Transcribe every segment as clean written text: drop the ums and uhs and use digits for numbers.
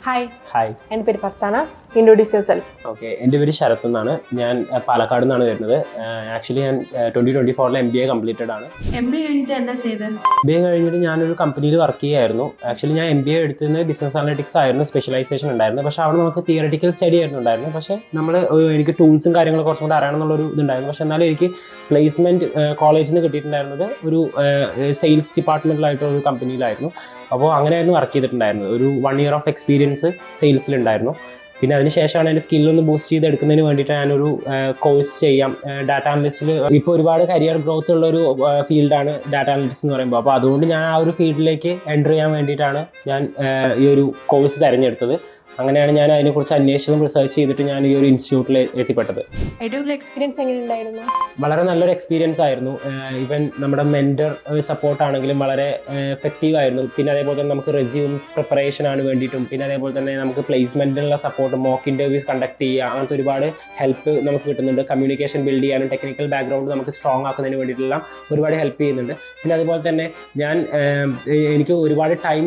Hi hi, എൻ്റെ പേര് Farsana. Introduce your self. Okay. എൻ്റെ പേര് ശരത് എന്നാണ്. ഞാൻ പാലക്കാട് നിന്നാണ് വരുന്നത്. ആക്ച്വലി ഞാൻ 2024 MBA കംപ്ലീറ്റഡ് ആണ്. MBA കഴിഞ്ഞിട്ട് എന്താ ചെയ്തത്? MBA കഴിഞ്ഞിട്ട് ഞാനൊരു കമ്പനിയിൽ വർക്ക് ചെയ്യുമായിരുന്നു. ആക്ച്വലി ഞാൻ MBA എടുത്തത് ബിസിനസ് അനലിറ്റിക്സ് ആയിരുന്നു, സ്പെഷ്യലൈസേഷൻ ഉണ്ടായിരുന്നു. പക്ഷേ അവിടെ നമുക്ക് തിയററ്റിക്കൽ സ്റ്റഡി ആയിരുന്നു ഉണ്ടായിരുന്നു. പക്ഷേ എനിക്ക് ടൂൾസും കാര്യങ്ങളും കുറച്ചും കൂടെ അറിയണമെന്നുള്ളൊരു ഇതുണ്ടായിരുന്നു. പക്ഷേ എന്നാലും എനിക്ക് പ്ലേസ്മെൻറ്റ് കോളേജിൽ നിന്ന് കിട്ടിയിട്ടുണ്ടായിരുന്നത് ഒരു സെയിൽസ് ഡിപ്പാർട്ട്മെൻറ്റിലായിട്ടുള്ള ഒരു കമ്പനിയിലായിരുന്നു. അപ്പോൾ അങ്ങനെയായിരുന്നു വർക്ക് ചെയ്തിട്ടുണ്ടായിരുന്നത്. ഒരു 1 year ഓഫ് എക്സ്പീരിയൻസ് സെയിൽസിലുണ്ടായിരുന്നു. പിന്നെ അതിന് ശേഷമാണ് എൻ്റെ സ്കില്ലൊന്ന് ബൂസ്റ്റ് ചെയ്തെടുക്കുന്നതിന് വേണ്ടിയിട്ട് ഞാനൊരു കോഴ്സ് ചെയ്യാം. ഡാറ്റ അനലിസ്റ്റിൽ ഇപ്പോൾ ഒരുപാട് കരിയർ ഗ്രോത്ത് ഉള്ളൊരു ഫീൽഡാണ് ഡാറ്റ അനലിറ്റിക്സ് എന്ന് പറയുമ്പോൾ. അപ്പോൾ അതുകൊണ്ട് ഞാൻ ആ ഒരു ഫീൽഡിലേക്ക് എൻ്റർ ചെയ്യാൻ വേണ്ടിയിട്ടാണ് ഞാൻ ഈ ഒരു കോഴ്സ് തിരഞ്ഞെടുത്തത്. അങ്ങനെയാണ് ഞാൻ അതിനെക്കുറിച്ച് അന്വേഷിച്ചതും റിസർച്ച് ചെയ്തിട്ട് ഞാൻ ഈ ഒരു ഇൻസ്റ്റിറ്റ്യൂട്ടിൽ എത്തിപ്പെട്ടത്. എഡ്യൂൽ എക്സ്പീരിയൻസ് എങ്ങനെയുണ്ടായിരുന്നു? വളരെ നല്ലൊരു എക്സ്പീരിയൻസ് ആയിരുന്നു. ഈവൻ നമ്മുടെ മെൻറ്റർ സപ്പോർട്ടാണെങ്കിലും വളരെ എഫക്റ്റീവ് ആയിരുന്നു. പിന്നെ അതേപോലെ തന്നെ നമുക്ക് റെസ്യൂംസ് പ്രിപ്പറേഷനാണ് വേണ്ടിയിട്ടും പിന്നെ അതേപോലെ തന്നെ നമുക്ക് പ്ലേസ്മെൻറ്റിനുള്ള സപ്പോർട്ട്, മോക്ക് ഇൻ്റർവ്യൂസ് കണ്ടക്ട് ചെയ്യുക, അങ്ങനത്തെ ഒരുപാട് ഹെൽപ്പ് നമുക്ക് കിട്ടുന്നുണ്ട്. കമ്മ്യൂണിക്കേഷൻ ബിൽഡ് ചെയ്യാനും ടെക്നിക്കൽ ബാക്ക്ഗ്രൗണ്ട് നമുക്ക് സ്ട്രോങ് ആക്കുന്നതിന് വേണ്ടിയിട്ടുള്ള ഒരുപാട് ഹെൽപ്പ് ചെയ്യുന്നുണ്ട്. പിന്നെ അതുപോലെ തന്നെ എനിക്ക് ഒരുപാട് ടൈം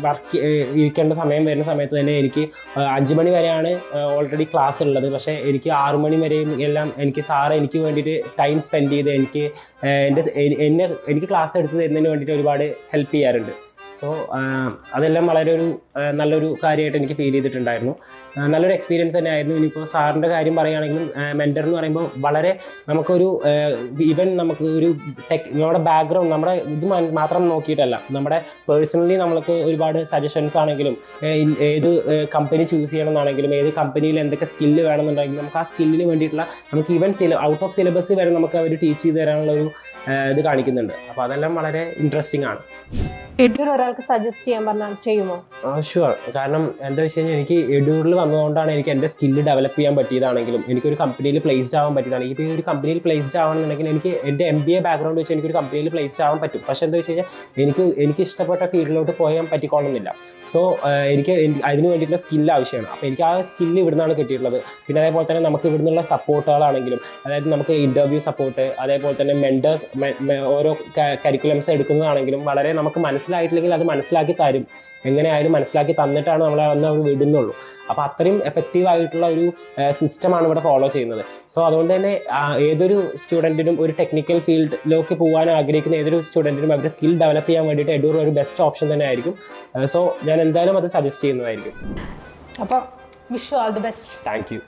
വർക്ക് ഇരിക്കേണ്ട സമയം വരുന്ന സമയത്ത് തന്നെ എനിക്ക് 5 മണി വരെയാണ് ഓൾറെഡി ക്ലാസ് ഉള്ളത്. പക്ഷേ എനിക്ക് 6 മണി വരെയും എല്ലാം എനിക്ക് സാറ് എനിക്ക് വേണ്ടിയിട്ട് ടൈം സ്പെൻഡ് ചെയ്ത് എനിക്ക് ക്ലാസ് എടുത്ത് തരുന്നതിന് വേണ്ടിയിട്ട് ഒരുപാട് ഹെൽപ്പ് ചെയ്യാറുണ്ട്. സോ അതെല്ലാം വളരെ നല്ലൊരു കാര്യമായിട്ട് എനിക്ക് ഫീൽ ചെയ്തിട്ടുണ്ടായിരുന്നു. നല്ലൊരു എക്സ്പീരിയൻസ് തന്നെ ആയിരുന്നു. ഇനിയിപ്പോൾ സാറിൻ്റെ കാര്യം പറയുകയാണെങ്കിലും മെൻറ്റർ എന്ന് പറയുമ്പോൾ വളരെ നമുക്കൊരു നമുക്ക് ഒരു നമ്മുടെ ബാക്ക്ഗ്രൗണ്ട് നമ്മുടെ ഇത് മാത്രം നോക്കിയിട്ടല്ല, നമ്മുടെ പേഴ്സണലി നമ്മൾക്ക് ഒരുപാട് സജഷൻസ് ആണെങ്കിലും ഏത് കമ്പനി ചൂസ് ചെയ്യണമെന്നാണെങ്കിലും ഏത് കമ്പനിയിൽ എന്തൊക്കെ സ്കില്ല് വേണമെന്നുണ്ടെങ്കിലും നമുക്ക് ആ സ്കില്ലിന് വേണ്ടിയിട്ടുള്ള നമുക്ക് ഈവൻ ഔട്ട് ഓഫ് സിലബസ് വരെ നമുക്ക് അവർ ടീച്ച് ചെയ്ത് തരാനുള്ള ഒരു ഇത് കാണിക്കുന്നുണ്ട്. അപ്പോൾ അതെല്ലാം വളരെ ഇൻട്രസ്റ്റിംഗ് ആണ്. ഒരാൾക്ക് സജസ്റ്റ് ചെയ്യാൻ പറഞ്ഞാൽ ചെയ്യുമോ? ഷുവർ. കാരണം എന്താ വെച്ച് കഴിഞ്ഞാൽ എനിക്ക് എഡ്യൂറിൽ വന്നതുകൊണ്ടാണ് എനിക്ക് എൻ്റെ സ്കില്ല് ഡെവലപ്പ് ചെയ്യാൻ പറ്റിയതാണെങ്കിലും എനിക്കൊരു കമ്പനിയിൽ പ്ലേസ്ഡ് ആവാൻ പറ്റിയതാണെങ്കിൽ ഇപ്പോൾ ഈ ഒരു കമ്പനിയിൽ പ്ലേസ്ഡ് ആവണമെന്നുണ്ടെങ്കിൽ എനിക്ക് എൻ്റെ MBA ബാക്ക്ഗ്രൗണ്ട് വെച്ച് എനിക്കൊരു കമ്പനിയിൽ പ്ലേസ്ഡ് ആവാൻ പറ്റും. പക്ഷേ എന്താ വെച്ച് കഴിഞ്ഞാൽ എനിക്ക് ഇഷ്ടപ്പെട്ട ഫീൽഡിലോട്ട് പോകാൻ പറ്റിക്കൊള്ളുന്നില്ല. സോ എനിക്ക് അതിന് വേണ്ടിയിട്ടുള്ള സ്കില്ല് ആവശ്യമാണ്. അപ്പോൾ എനിക്ക് ആ സ്കില്ല് ഇവിടുന്നാണ് കിട്ടിയിട്ടുള്ളത്. പിന്നെ അതേപോലെ തന്നെ നമുക്ക് ഇവിടുന്നുള്ള സപ്പോർട്ടുകളാണെങ്കിലും, അതായത് നമുക്ക് ഇൻ്റർവ്യൂ സപ്പോർട്ട്, അതേപോലെ തന്നെ മെൻറ്റേഴ്സ് ഓരോ കരിക്കുലംസ് എടുക്കുന്നതാണെങ്കിലും വളരെ നമുക്ക് മനസ്സിലായിട്ടില്ലെങ്കിൽ അത് മനസ്സിലാക്കി തരും. എങ്ങനെയായാലും മനസ്സിലാക്കി തന്നിട്ടാണ് നമ്മളെ വന്ന് അവർ വിടുന്നുള്ളൂ. അപ്പോൾ അത്രയും എഫക്റ്റീവ് ആയിട്ടുള്ള ഒരു സിസ്റ്റമാണ് ഇവിടെ ഫോളോ ചെയ്യുന്നത്. സോ അതുകൊണ്ട് തന്നെ ഏതൊരു സ്റ്റുഡൻറ്റിനും ഒരു ടെക്നിക്കൽ ഫീൽഡിലേക്ക് പോകാൻ ആഗ്രഹിക്കുന്ന ഏതൊരു സ്റ്റുഡൻറ്റിനും അവരുടെ സ്കിൽ ഡെവലപ്പ് ചെയ്യാൻ വേണ്ടിയിട്ട് എഡ്യൂർ ഒരു ബെസ്റ്റ് ഓപ്ഷൻ തന്നെ ആയിരിക്കും. സോ ഞാൻ എന്തായാലും അത് സജസ്റ്റ് ചെയ്യുന്നതായിരിക്കും. അപ്പോൾ wish you all the best. Thank you.